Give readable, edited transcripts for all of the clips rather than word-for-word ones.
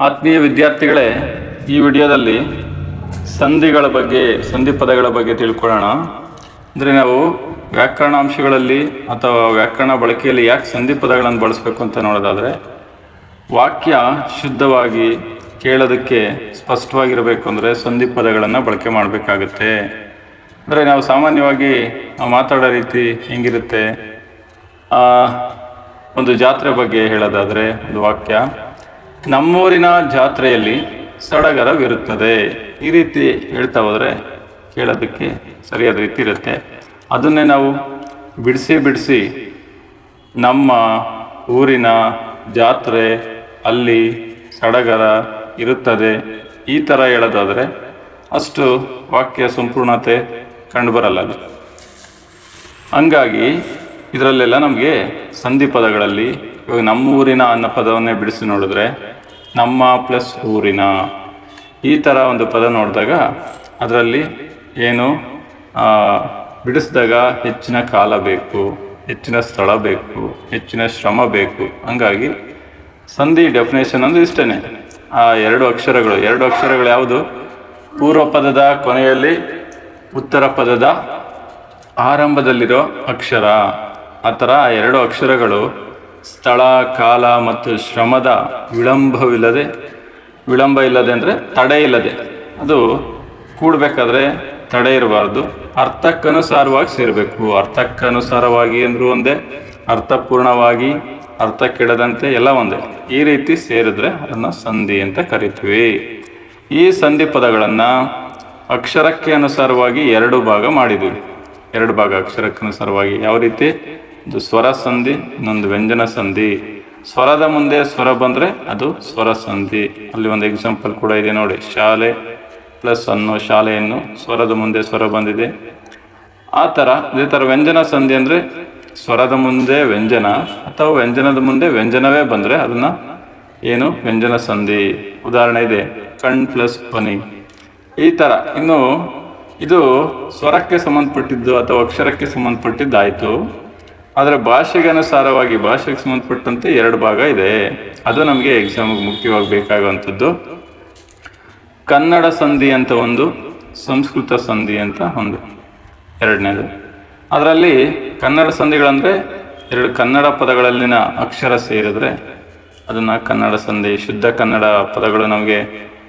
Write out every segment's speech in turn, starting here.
ಆತ್ಮೀಯ ವಿದ್ಯಾರ್ಥಿಗಳೇ, ಈ ವಿಡಿಯೋದಲ್ಲಿ ಸಂಧಿಗಳ ಬಗ್ಗೆ, ಸಂಧಿ ಪದಗಳ ಬಗ್ಗೆ ತಿಳ್ಕೊಳ್ಳೋಣ. ಅಂದರೆ ನಾವು ವ್ಯಾಕರಣಾಂಶಗಳಲ್ಲಿ ಅಥವಾ ವ್ಯಾಕರಣ ಬಳಕೆಯಲ್ಲಿ ಯಾಕೆ ಸಂಧಿ ಪದಗಳನ್ನು ಬಳಸಬೇಕು ಅಂತ ನೋಡೋದಾದರೆ, ವಾಕ್ಯ ಶುದ್ಧವಾಗಿ ಕೇಳೋದಕ್ಕೆ ಸ್ಪಷ್ಟವಾಗಿರಬೇಕು ಅಂದರೆ ಸಂಧಿ ಪದಗಳನ್ನು ಬಳಕೆ ಮಾಡಬೇಕಾಗುತ್ತೆ. ಅಂದರೆ ನಾವು ಸಾಮಾನ್ಯವಾಗಿ ಮಾತಾಡೋ ರೀತಿ ಹೆಂಗಿರುತ್ತೆ, ಒಂದು ಜಾತ್ರೆ ಬಗ್ಗೆ ಹೇಳೋದಾದರೆ ಒಂದು ವಾಕ್ಯ, ನಮ್ಮೂರಿನ ಜಾತ್ರೆಯಲ್ಲಿ ಸಡಗರವಿರುತ್ತದೆ, ಈ ರೀತಿ ಹೇಳ್ತಾ ಹೋದರೆ ಕೇಳೋದಕ್ಕೆ ಸರಿಯಾದ ರೀತಿ ಇರುತ್ತೆ. ಅದನ್ನೇ ನಾವು ಬಿಡಿಸಿ ನಮ್ಮ ಊರಿನ ಜಾತ್ರೆ ಅಲ್ಲಿ ಸಡಗರ ಇರುತ್ತದೆ, ಈ ಥರ ಹೇಳೋದಾದರೆ ಅಷ್ಟು ವಾಕ್ಯ ಸಂಪೂರ್ಣತೆ ಕಂಡುಬರಲ್ಲ. ಹಂಗಾಗಿ ಇದರಲ್ಲೆಲ್ಲ ನಮಗೆ ಸಂಧಿ ಪದಗಳಲ್ಲಿ ಇವಾಗ ನಮ್ಮೂರಿನ ಅನ್ನೋ ಪದವನ್ನೇ ಬಿಡಿಸಿ ನೋಡಿದ್ರೆ ನಮ್ಮ ಪ್ಲಸ್ ಊರಿನ, ಈ ಥರ ಒಂದು ಪದ ನೋಡಿದಾಗ ಅದರಲ್ಲಿ ಏನು ಬಿಡಿಸಿದಾಗ ಹೆಚ್ಚಿನ ಕಾಲ ಬೇಕು, ಹೆಚ್ಚಿನ ಸ್ಥಳ ಬೇಕು, ಹೆಚ್ಚಿನ ಶ್ರಮ ಬೇಕು. ಹಂಗಾಗಿ ಸಂಧಿ ಡೆಫಿನೇಷನ್ ಅಂದ್ರೆ ಇಷ್ಟೇ. ಆ ಎರಡು ಅಕ್ಷರಗಳು ಯಾವುದು? ಪೂರ್ವ ಪದದ ಕೊನೆಯಲ್ಲಿ ಉತ್ತರ ಪದದ ಆರಂಭದಲ್ಲಿರೋ ಅಕ್ಷರ. ಆ ಥರ ಎರಡು ಅಕ್ಷರಗಳು ಸ್ಥಳ, ಕಾಲ ಮತ್ತು ಶ್ರಮದ ವಿಳಂಬ ಇಲ್ಲದೆ ಅಂದರೆ ತಡೆ ಇಲ್ಲದೆ, ಅದು ಕೂಡಬೇಕಾದ್ರೆ ತಡೆ ಇರಬಾರ್ದು, ಅರ್ಥಕ್ಕನುಸಾರವಾಗಿ ಸೇರಬೇಕು. ಅರ್ಥಕ್ಕನುಸಾರವಾಗಿ ಅಂದರೂ ಒಂದೇ, ಅರ್ಥಪೂರ್ಣವಾಗಿ, ಅರ್ಥ ಕೆಡದಂತೆ ಎಲ್ಲ ಒಂದೇ. ಈ ರೀತಿ ಸೇರಿದ್ರೆ ಅದನ್ನು ಸಂಧಿ ಅಂತ ಕರಿತೀವಿ. ಈ ಸಂಧಿ ಪದಗಳನ್ನು ಅಕ್ಷರಕ್ಕೆ ಅನುಸಾರವಾಗಿ ಎರಡು ಭಾಗ ಮಾಡಿದ್ದೀವಿ. ಎರಡು ಭಾಗ ಅಕ್ಷರಕ್ಕನುಸಾರವಾಗಿ. ಯಾವ ರೀತಿ? ಒಂದು ಸ್ವರ ಸಂಧಿ, ಇನ್ನೊಂದು ವ್ಯಂಜನ ಸಂಧಿ. ಸ್ವರದ ಮುಂದೆ ಸ್ವರ ಬಂದರೆ ಅದು ಸ್ವರ ಸಂಧಿ. ಅಲ್ಲಿ ಒಂದು ಎಕ್ಸಾಂಪಲ್ ಕೂಡ ಇದೆ ನೋಡಿ, ಶಾಲೆ ಪ್ಲಸ್ ಅನ್ನೋ ಶಾಲೆಯನ್ನು ಸ್ವರದ ಮುಂದೆ ಸ್ವರ ಬಂದಿದೆ. ಆ ಥರ ಇದೇ ಥರ ವ್ಯಂಜನ ಸಂಧಿ ಅಂದರೆ ಸ್ವರದ ಮುಂದೆ ವ್ಯಂಜನ ಅಥವಾ ವ್ಯಂಜನದ ಮುಂದೆ ವ್ಯಂಜನವೇ ಬಂದರೆ ಅದನ್ನು ಏನು ವ್ಯಂಜನ ಸಂಧಿ. ಉದಾಹರಣೆ ಇದೆ, ಕಣ್ ಪ್ಲಸ್ ಧ್ವನಿ, ಈ ಥರ. ಇನ್ನು ಇದು ಸ್ವರಕ್ಕೆ ಸಂಬಂಧಪಟ್ಟಿದ್ದು ಅಥವಾ ಅಕ್ಷರಕ್ಕೆ ಸಂಬಂಧಪಟ್ಟಿದ್ದಾಯಿತು. ಆದರೆ ಭಾಷೆಗೆ ಅನುಸಾರವಾಗಿ, ಭಾಷೆಗೆ ಸಂಬಂಧಪಟ್ಟಂತೆ ಎರಡು ಭಾಗ ಇದೆ. ಅದು ನಮಗೆ ಎಕ್ಸಾಮಿಗೆ ಮುಖ್ಯವಾಗಿ ಬೇಕಾಗುವಂಥದ್ದು. ಕನ್ನಡ ಸಂಧಿ ಅಂತ ಒಂದು, ಸಂಸ್ಕೃತ ಸಂಧಿ ಅಂತ ಒಂದು, ಎರಡನೇದು. ಅದರಲ್ಲಿ ಕನ್ನಡ ಸಂಧಿಗಳಂದರೆ ಎರಡು ಕನ್ನಡ ಪದಗಳಲ್ಲಿನ ಅಕ್ಷರ ಸೇರಿದ್ರೆ ಅದನ್ನು ಕನ್ನಡ ಸಂಧಿ. ಶುದ್ಧ ಕನ್ನಡ ಪದಗಳು ನಮಗೆ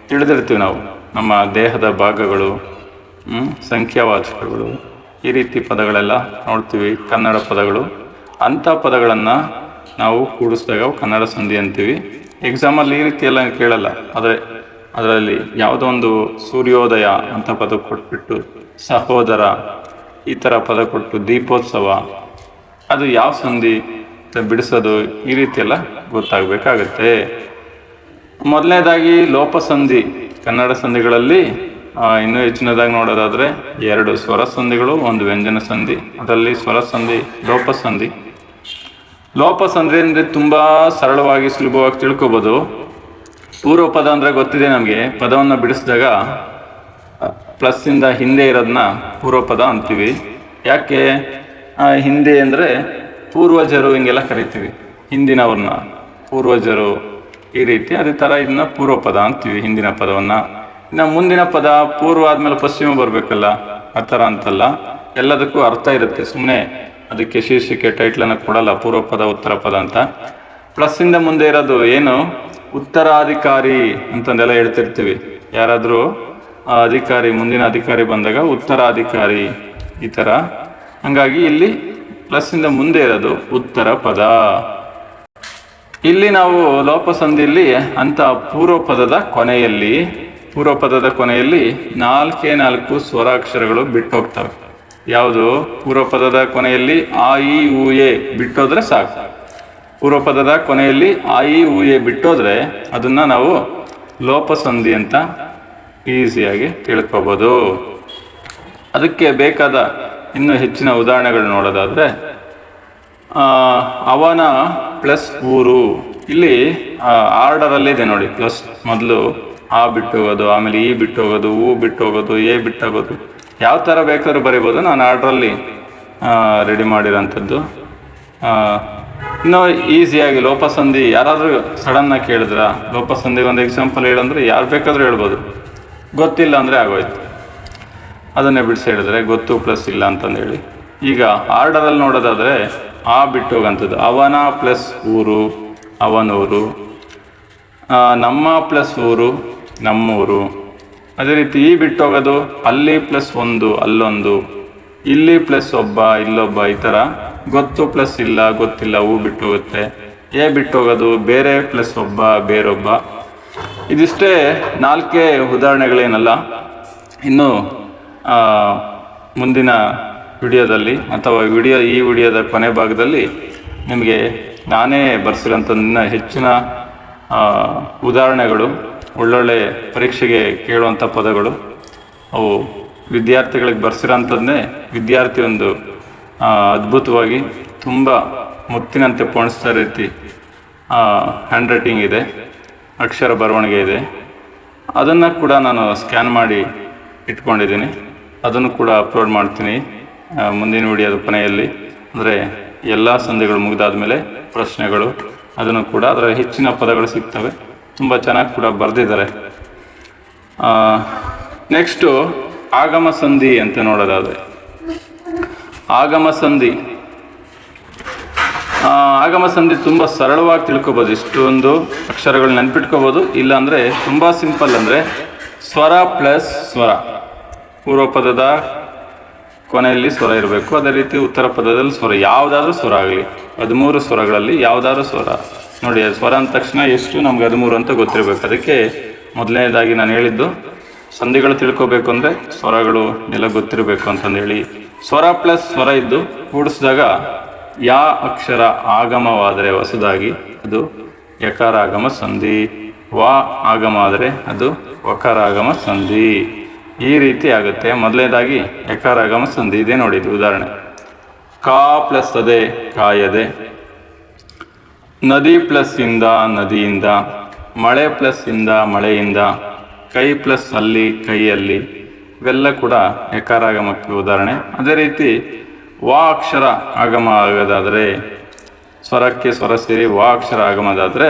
ತಿಳಿದಿರ್ತೀವಿ ನಾವು, ನಮ್ಮ ದೇಹದ ಭಾಗಗಳು, ಸಂಖ್ಯಾವಾಚಕಗಳು, ಈ ರೀತಿ ಪದಗಳೆಲ್ಲ ನೋಡ್ತೀವಿ ಕನ್ನಡ ಪದಗಳು. ಅಂಥ ಪದಗಳನ್ನು ನಾವು ಕೂಡಿಸಿದಾಗ ಕನ್ನಡ ಸಂಧಿ ಅಂತೀವಿ. ಎಕ್ಸಾಮಲ್ಲಿ ಈ ರೀತಿ ಎಲ್ಲ ಕೇಳಲ್ಲ. ಆದರೆ ಅದರಲ್ಲಿ ಯಾವುದೋ ಒಂದು ಸೂರ್ಯೋದಯ ಅಂತ ಪದ ಕೊಟ್ಬಿಟ್ಟು, ಸಹೋದರ ಈ ಥರ ಪದ ಕೊಟ್ಟು, ದೀಪೋತ್ಸವ, ಅದು ಯಾವ ಸಂಧಿ ಬಿಡಿಸೋದು, ಈ ರೀತಿ ಎಲ್ಲ ಗೊತ್ತಾಗಬೇಕಾಗತ್ತೆ. ಮೊದಲನೇದಾಗಿ ಲೋಪಸಂಧಿ. ಕನ್ನಡ ಸಂಧಿಗಳಲ್ಲಿ ಇನ್ನೂ ಹೆಚ್ಚಿನದಾಗಿ ನೋಡೋದಾದರೆ ಎರಡು ಸ್ವರ ಸಂಧಿಗಳು, ಒಂದು ವ್ಯಂಜನ ಸಂಧಿ. ಅದರಲ್ಲಿ ಸ್ವರ ಸಂಧಿ ಲೋಪಸಂಧಿ. ಲೋಪಸಂಧಿ ಅಂದರೆ ತುಂಬ ಸರಳವಾಗಿ ಸುಲಭವಾಗಿ ತಿಳ್ಕೊಬೋದು. ಪೂರ್ವ ಪದ ಅಂದರೆ ಗೊತ್ತಿದೆ ನಮಗೆ, ಪದವನ್ನು ಬಿಡಿಸಿದಾಗ ಪ್ಲಸ್ಸಿಂದ ಹಿಂದೆ ಇರೋದನ್ನ ಪೂರ್ವ ಪದ ಅಂತೀವಿ. ಯಾಕೆ ಹಿಂದೆ ಅಂದರೆ ಪೂರ್ವಜರು ಹಿಂಗೆಲ್ಲ ಕರಿತೀವಿ, ಹಿಂದಿನವ್ರನ್ನ ಪೂರ್ವಜರು, ಈ ರೀತಿ. ಅದೇ ಥರ ಇದನ್ನ ಪೂರ್ವ ಪದ ಅಂತೀವಿ, ಹಿಂದಿನ ಪದವನ್ನು. ಇನ್ನು ಮುಂದಿನ ಪದ ಪೂರ್ವ ಆದಮೇಲೆ ಪಶ್ಚಿಮ ಬರಬೇಕಲ್ಲ, ಆ ಥರ ಅಂತಲ್ಲ, ಎಲ್ಲದಕ್ಕೂ ಅರ್ಥ ಇರುತ್ತೆ. ಸುಮ್ಮನೆ ಅದಕ್ಕೆ ಶೀರ್ಷಿಕೆ ಟೈಟ್ಲನ್ನು ಕೊಡಲ್ಲ, ಪೂರ್ವ ಪದ ಉತ್ತರ ಪದ ಅಂತ. ಪ್ಲಸ್ಸಿಂದ ಮುಂದೆ ಇರೋದು ಏನು? ಉತ್ತರಾಧಿಕಾರಿ ಅಂತಂದೆಲ್ಲ ಹೇಳ್ತಿರ್ತೀವಿ. ಯಾರಾದರೂ ಅಧಿಕಾರಿ, ಮುಂದಿನ ಅಧಿಕಾರಿ ಬಂದಾಗ ಉತ್ತರಾಧಿಕಾರಿ, ಈ ಥರ. ಹಂಗಾಗಿ ಇಲ್ಲಿ ಪ್ಲಸ್ಸಿಂದ ಮುಂದೆ ಇರೋದು ಉತ್ತರ ಪದ. ಇಲ್ಲಿ ನಾವು ಲೋಪಸಂಧಿಯಲ್ಲಿ ಅಂತ ಪೂರ್ವ ಪದದ ಕೊನೆಯಲ್ಲಿ 4 ಸ್ವರಾಕ್ಷರಗಳು ಬಿಟ್ಟು ಹೋಗ್ತವೆ. ಯಾವುದು? ಪೂರ್ವ ಪದದ ಕೊನೆಯಲ್ಲಿ ಆ ಇ ಉ ಎ ಬಿಟ್ಟೋದ್ರೆ ಸಾಕು. ಪೂರ್ವ ಪದದ ಕೊನೆಯಲ್ಲಿ ಆ ಇ ಉ ಎ ಬಿಟ್ಟೋದ್ರೆ ಅದನ್ನು ನಾವು ಲೋಪಸಂಧಿ ಅಂತ ಈಸಿಯಾಗಿ ತಿಳ್ಕೊಬೋದು. ಅದಕ್ಕೆ ಬೇಕಾದ ಇನ್ನೂ ಹೆಚ್ಚಿನ ಉದಾಹರಣೆಗಳು ನೋಡೋದಾದರೆ, ಅವನ ಪ್ಲಸ್ ಊರು. ಇಲ್ಲಿ ಆರ್ಡರಲ್ಲಿದೆ ನೋಡಿ, ಪ್ಲಸ್ ಮೊದಲು ಆ ಬಿಟ್ಟು ಹೋಗೋದು, ಆಮೇಲೆ ಈ ಬಿಟ್ಟು ಹೋಗೋದು, ಹೂ ಬಿಟ್ಟು ಹೋಗೋದು, ಎ ಬಿಟ್ಟು ಹೋಗೋದು, ಯಾವ ಥರ ಬೇಕಾದ್ರೂ ಬರಿಬೋದು. ನಾನು ಆರ್ಡ್ರಲ್ಲಿ ರೆಡಿ ಮಾಡಿರೋಂಥದ್ದು. ಇನ್ನು ಈಸಿಯಾಗಿ ಲೋಪಸಂಧಿ ಯಾರಾದರೂ ಸಡನ್ನಾಗಿ ಕೇಳಿದ್ರ ಲೋಪಸಂಧಿಗೆ ಒಂದು ಎಕ್ಸಾಂಪಲ್ ಹೇಳಂದ್ರೆ ಯಾರು ಬೇಕಾದರೂ ಹೇಳ್ಬೋದು. ಗೊತ್ತಿಲ್ಲ ಅಂದರೆ ಆಗೋಯ್ತು, ಅದನ್ನೇ ಬಿಡಿಸಿ ಹೇಳಿದ್ರೆ ಗೊತ್ತು ಪ್ಲಸ್ ಇಲ್ಲ ಅಂತಂದೇಳಿ. ಈಗ ಆರ್ಡರಲ್ಲಿ ನೋಡೋದಾದರೆ ಆ ಬಿಟ್ಟು ಹೋಗಂಥದ್ದು ಅವನ ಪ್ಲಸ್ ಊರು ಅವನೂರು, ನಮ್ಮ ಪ್ಲಸ್ ಊರು ನಮ್ಮೂರು. ಅದೇ ರೀತಿ ಈ ಬಿಟ್ಟು ಹೋಗೋದು ಅಲ್ಲಿ ಪ್ಲಸ್ ಒಂದು ಅಲ್ಲೊಂದು, ಇಲ್ಲಿ ಪ್ಲಸ್ ಒಬ್ಬ ಇಲ್ಲೊಬ್ಬ, ಈ ಥರ ಗೊತ್ತು ಪ್ಲಸ್ ಇಲ್ಲ ಗೊತ್ತಿಲ್ಲ ಹೂ ಬಿಟ್ಟು ಹೋಗುತ್ತೆ. ಏ ಬಿಟ್ಟು ಹೋಗೋದು ಬೇರೆ ಪ್ಲಸ್ ಒಬ್ಬ ಬೇರೊಬ್ಬ. ಇದಿಷ್ಟೇ 4 ಉದಾಹರಣೆಗಳೇನಲ್ಲ. ಇನ್ನು ಮುಂದಿನ ವಿಡಿಯೋದಲ್ಲಿ ಅಥವಾ ಈ ವಿಡಿಯೋದ ಕೊನೆ ಭಾಗದಲ್ಲಿ ನಿಮಗೆ ನಾನೇ ಬರೆಸಿರೋಂಥ ಹೆಚ್ಚಿನ ಉದಾಹರಣೆಗಳು, ಒಳ್ಳೊಳ್ಳೆ ಪರೀಕ್ಷೆಗೆ ಕೇಳುವಂಥ ಪದಗಳು, ಅವು ವಿದ್ಯಾರ್ಥಿಗಳಿಗೆ ಬರೆಸಿರೋಂಥದ್ದನ್ನೇ ವಿದ್ಯಾರ್ಥಿ ಒಂದು ಅದ್ಭುತವಾಗಿ ತುಂಬ ಮುತ್ತಿನಂತೆ ಪೋಣಿಸ್ತಾ ರೀತಿ ಹ್ಯಾಂಡ್ ರೈಟಿಂಗ್ ಇದೆ, ಅಕ್ಷರ ಬರವಣಿಗೆ ಇದೆ. ಅದನ್ನು ಕೂಡ ನಾನು ಸ್ಕ್ಯಾನ್ ಮಾಡಿ ಇಟ್ಕೊಂಡಿದ್ದೀನಿ. ಅದನ್ನು ಕೂಡ ಅಪ್ಲೋಡ್ ಮಾಡ್ತೀನಿ ಮುಂದಿನ ವಿಡಿಯೋದ ಕೊನೆಯಲ್ಲಿ. ಅಂದರೆ ಎಲ್ಲ ಸಂಧಿಗಳು ಮುಗಿದಾದ ಮೇಲೆ ಪ್ರಶ್ನೆಗಳು, ಅದನ್ನು ಕೂಡ ಅದರ ಹೆಚ್ಚಿನ ಪದಗಳು ಸಿಗ್ತವೆ. ತುಂಬ ಚೆನ್ನಾಗಿ ಕೂಡ ಬರೆದಿದ್ದಾರೆ. ನೆಕ್ಸ್ಟು ಆಗಮ ಸಂಧಿ ಅಂತ ನೋಡೋದಾದರೆ, ಆಗಮ ಸಂಧಿ ತುಂಬ ಸರಳವಾಗಿ ತಿಳ್ಕೊಬೋದು. ಇಷ್ಟೊಂದು ಅಕ್ಷರಗಳು ನೆನ್ಪಿಟ್ಕೋಬೋದು. ಇಲ್ಲಾಂದರೆ ತುಂಬ ಸಿಂಪಲ್, ಅಂದರೆ ಸ್ವರ ಪ್ಲಸ್ ಸ್ವರ. ಪೂರ್ವ ಪದದ ಕೊನೆಯಲ್ಲಿ ಸ್ವರ ಇರಬೇಕು, ಅದೇ ರೀತಿ ಉತ್ತರ ಪದದಲ್ಲಿ ಸ್ವರ, ಯಾವುದಾದ್ರೂ ಸ್ವರ ಆಗಲಿ. 13 ಸ್ವರಗಳಲ್ಲಿ ಯಾವುದಾದ್ರೂ ಸ್ವರ ನೋಡಿ. ಸ್ವರ ಅಂದ ತಕ್ಷಣ ಎಷ್ಟು ನಮ್ಗೆ 13 ಅಂತ ಗೊತ್ತಿರಬೇಕು. ಅದಕ್ಕೆ ಮೊದಲನೇದಾಗಿ ನಾನು ಹೇಳಿದ್ದು ಸಂಧಿಗಳು ತಿಳ್ಕೊಬೇಕು ಅಂದರೆ ಸ್ವರಗಳು ಎಲ್ಲ ಗೊತ್ತಿರಬೇಕು ಅಂತಂದೇಳಿ. ಸ್ವರ ಪ್ಲಸ್ ಸ್ವರ ಇದ್ದು ಕೂಡಿಸಿದಾಗ ಯಾ ಅಕ್ಷರ ಆಗಮವಾದರೆ ಹೊಸದಾಗಿ ಅದು ಯಕಾರ ಆಗಮ ಸಂಧಿ, ವಾ ಆಗಮ ಆದರೆ ಅದು ವಕಾರ ಆಗಮ ಸಂಧಿ. ಈ ರೀತಿ ಆಗುತ್ತೆ. ಮೊದಲನೇದಾಗಿ ಯಕಾರ ಆಗಮ ಸಂಧಿ ಇದೆ ನೋಡಿ, ಇದು ಉದಾಹರಣೆ. ಕಾ ಪ್ಲಸ್ ಅದೆ ಕಾಯದೆ, ನದಿ ಪ್ಲಸ್ ಇಂದ ನದಿಯಿಂದ, ಮಳೆ ಪ್ಲಸ್ ಇಂದ ಮಳೆಯಿಂದ, ಕೈ ಪ್ಲಸ್ ಅಲ್ಲಿ ಕೈಯಲ್ಲಿ. ಇವೆಲ್ಲ ಕೂಡ ಯಕಾರಾಗಮಕ್ಕೆ ಉದಾಹರಣೆ. ಅದೇ ರೀತಿ ವಾ ಅಕ್ಷರ ಆಗಮ ಆಗೋದಾದರೆ, ಸ್ವರಕ್ಕೆ ಸ್ವರ ಸೇರಿ ವಾ ಅಕ್ಷರ ಆಗಮದಾದರೆ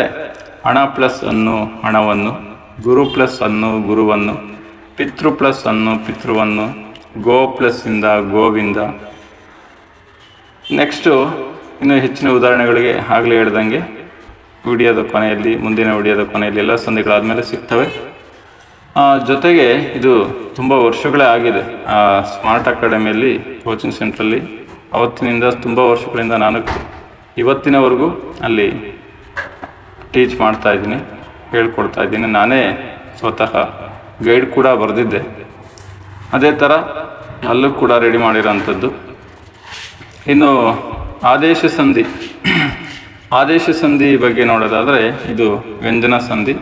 ಹಣ ಪ್ಲಸ್ ಅನ್ನು ಹಣವನ್ನು, ಗುರು ಪ್ಲಸ್ ಅನ್ನು ಗುರುವನ್ನು, ಪಿತೃ ಪ್ಲಸ್ ಅನ್ನು ಪಿತೃವನ್ನು, ಗೋ ಪ್ಲಸ್ ಇಂದ ಗೋವಿಂದ. ನೆಕ್ಸ್ಟು ಇನ್ನು ಹೆಚ್ಚಿನ ಉದಾಹರಣೆಗಳಿಗೆ ಆಗಲೇ ಹೇಳ್ದಂಗೆ ವಿಡಿಯೋದ ಕೊನೆಯಲ್ಲಿ, ಮುಂದಿನ ವಿಡಿಯೋದ ಕೊನೆಯಲ್ಲಿ ಎಲ್ಲ ಸಂಧಿಗಳಾದಮೇಲೆ ಸಿಗ್ತವೆ. ಜೊತೆಗೆ ಇದು ತುಂಬ ವರ್ಷಗಳೇ ಆಗಿದೆ. ಸ್ಮಾರ್ಟ್ ಅಕಾಡೆಮಿಯಲ್ಲಿ ಕೋಚಿಂಗ್ ಸೆಂಟ್ರಲ್ಲಿ ಅವತ್ತಿನಿಂದ ತುಂಬ ವರ್ಷಗಳಿಂದ ನಾನು ಇವತ್ತಿನವರೆಗೂ ಅಲ್ಲಿ ಟೀಚ್ ಮಾಡ್ತಾ ಇದ್ದೀನಿ, ಹೇಳ್ಕೊಡ್ತಾ ಇದ್ದೀನಿ. ನಾನೇ ಸ್ವತಃ ಗೈಡ್ ಕೂಡ ಬರೆದಿದ್ದೆ. ಅದೇ ಥರ ಅಲ್ಲೂ ಕೂಡ ರೆಡಿ ಮಾಡಿರೋಂಥದ್ದು. ಇನ್ನು ಆದೇಶ ಸಂಧಿ ಬಗ್ಗೆ ನೋಡೋದಾದರೆ ಇದು ವ್ಯಂಜನ ಸಂಧಿ.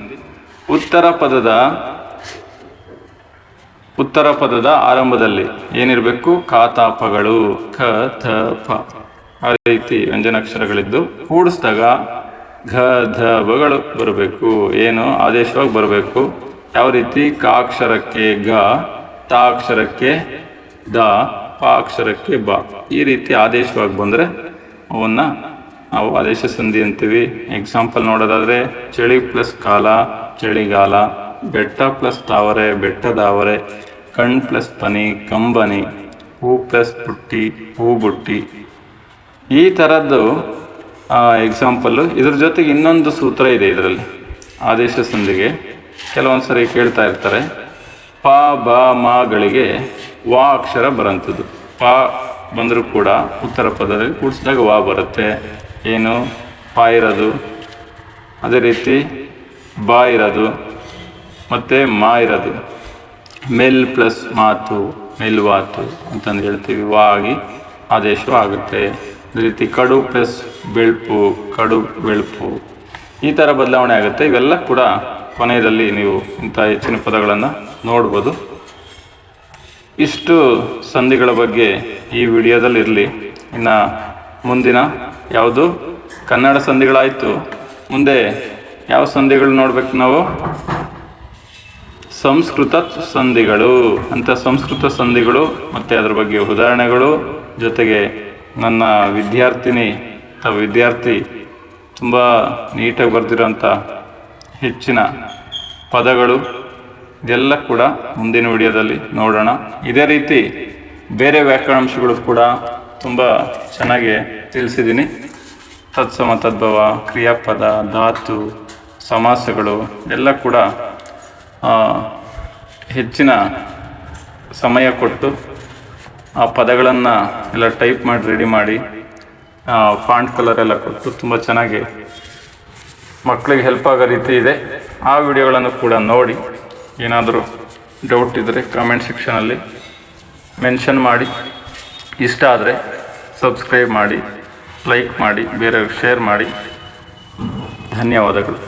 ಉತ್ತರ ಪದದ ಆರಂಭದಲ್ಲಿ ಏನಿರಬೇಕು? ಕಾತಾಪಗಳು, ಕ ಥ ಪ, ಆ ರೀತಿ ವ್ಯಂಜನಾಕ್ಷರಗಳಿದ್ದು ಕೂಡಿಸಿದಾಗ ಘ ಧ ಬಗಳು ಬರಬೇಕು. ಏನು ಆದೇಶವಾಗಿ ಬರಬೇಕು. ಯಾವ ರೀತಿ? ಕ ಅಕ್ಷರಕ್ಕೆ ಗ, ತ ಅಕ್ಷರಕ್ಕೆ ದ, ಪ ಅಕ್ಷರಕ್ಕೆ ಬ. ಈ ರೀತಿ ಆದೇಶವಾಗಿ ಬಂದರೆ ಅವನ್ನು ನಾವು ಆದೇಶ ಸಂಧಿ ಅಂತೀವಿ. ಎಕ್ಸಾಂಪಲ್ ನೋಡೋದಾದರೆ ಚಳಿ ಪ್ಲಸ್ ಕಾಲ ಚಳಿಗಾಲ, ಬೆಟ್ಟ ಪ್ಲಸ್ ತಾವರೆ ಬೆಟ್ಟದಾವರೆ, ಕಣ್ ಪ್ಲಸ್ ಪನಿ ಕಂಬನಿ, ಹೂ ಪ್ಲಸ್ ಬುಟ್ಟಿ ಹೂ ಬುಟ್ಟಿ. ಈ ಥರದ್ದು ಎಕ್ಸಾಂಪಲ್ಲು. ಇದ್ರ ಜೊತೆಗೆ ಇನ್ನೊಂದು ಸೂತ್ರ ಇದೆ ಇದರಲ್ಲಿ ಆದೇಶ ಸಂಧಿಗೆ. ಕೆಲವೊಂದು ಸರಿ ಕೇಳ್ತಾ ಇರ್ತಾರೆ, ಪ ಬ ಮಗಳಿಗೆ ವಾ ಅಕ್ಷರ ಬರೋಂಥದ್ದು. ಪ ಬಂದರೂ ಕೂಡ ಉತ್ತರ ಪದದಲ್ಲಿ ಕೂಡಿಸಿದಾಗ ವಾ ಬರುತ್ತೆ. ಏನು? ಪ ಇರೋದು, ಅದೇ ರೀತಿ ಬಾ ಇರೋದು, ಮತ್ತು ಮಾ ಇರೋದು. ಮೆಲ್ ಪ್ಲಸ್ ಮಾತು ಮೆಲ್ವಾತು ಅಂತಂದು ಹೇಳ್ತೀವಿ. ವಾ ಆಗಿ ಆದೇಶವು ಆಗುತ್ತೆ. ಅದೇ ರೀತಿ ಕಡು ಪ್ಲಸ್ ಬೆಳ್ಪು ಕಡು ಬೆಳ್ಪು. ಈ ಥರ ಬದಲಾವಣೆ ಆಗುತ್ತೆ. ಇವೆಲ್ಲ ಕೂಡ ಕೊನೆಯಲ್ಲಿ ನೀವು ಇಂಥ ಹೆಚ್ಚಿನ ಪದಗಳನ್ನು ನೋಡ್ಬೋದು. ಇಷ್ಟು ಸಂಧಿಗಳ ಬಗ್ಗೆ ಈ ವಿಡಿಯೋದಲ್ಲಿ ಇರಲಿ. ಇನ್ನು ಮುಂದಿನ ಯಾವುದು ಕನ್ನಡ ಸಂಧಿಗಳಾಯಿತು, ಮುಂದೆ ಯಾವ ಸಂಧಿಗಳು ನೋಡ್ಬೇಕು ನಾವು? ಸಂಸ್ಕೃತ ಸಂಧಿಗಳು ಅಂತ. ಸಂಸ್ಕೃತ ಸಂಧಿಗಳು ಮತ್ತು ಅದರ ಬಗ್ಗೆ ಉದಾಹರಣೆಗಳು, ಜೊತೆಗೆ ನನ್ನ ವಿದ್ಯಾರ್ಥಿನಿ ಅಥವಾ ವಿದ್ಯಾರ್ಥಿ ತುಂಬ ನೀಟಾಗಿ ಬರೆದಿರೋಂಥ ಹೆಚ್ಚಿನ ಪದಗಳು ಇದೆಲ್ಲ ಕೂಡ ಮುಂದಿನ ವಿಡಿಯೋದಲ್ಲಿ ನೋಡೋಣ. ಇದೇ ರೀತಿ ಬೇರೆ ವ್ಯಾಕರಣಾಂಶಗಳು ಕೂಡ ತುಂಬ ಚೆನ್ನಾಗಿ ತಿಳಿಸಿದ್ದೀನಿ. ತತ್ಸಮ ತದ್ಭವ, ಕ್ರಿಯಾಪದ, ಧಾತು, ಸಮಾಸಗಳು ಎಲ್ಲ ಕೂಡ ಹೆಚ್ಚಿನ ಸಮಯ ಕೊಟ್ಟು ಆ ಪದಗಳನ್ನು ಎಲ್ಲ ಟೈಪ್ ಮಾಡಿ ರೆಡಿ ಮಾಡಿ ಫಾಂಟ್ ಕಲರ್ ಎಲ್ಲ ಕೊಟ್ಟು ತುಂಬ ಚೆನ್ನಾಗಿ ಮಕ್ಕಳಿಗೆ ಹೆಲ್ಪ್ ಆಗೋ ರೀತಿ ಇದೆ. ಆ ವಿಡಿಯೋಗಳನ್ನು ಕೂಡ ನೋಡಿ. ಏನಾದರೂ ಡೌಟ್ ಇದ್ದರೆ ಕಾಮೆಂಟ್ ಸೆಕ್ಷನಲ್ಲಿ ಮೆನ್ಷನ್ ಮಾಡಿ. ಇಷ್ಟ ಆದರೆ ಸಬ್ಸ್ಕ್ರೈಬ್ ಮಾಡಿ, ಲೈಕ್ ಮಾಡಿ, ಬೇರೆಯವ್ರಿಗೆ ಶೇರ್ ಮಾಡಿ. ಧನ್ಯವಾದಗಳು.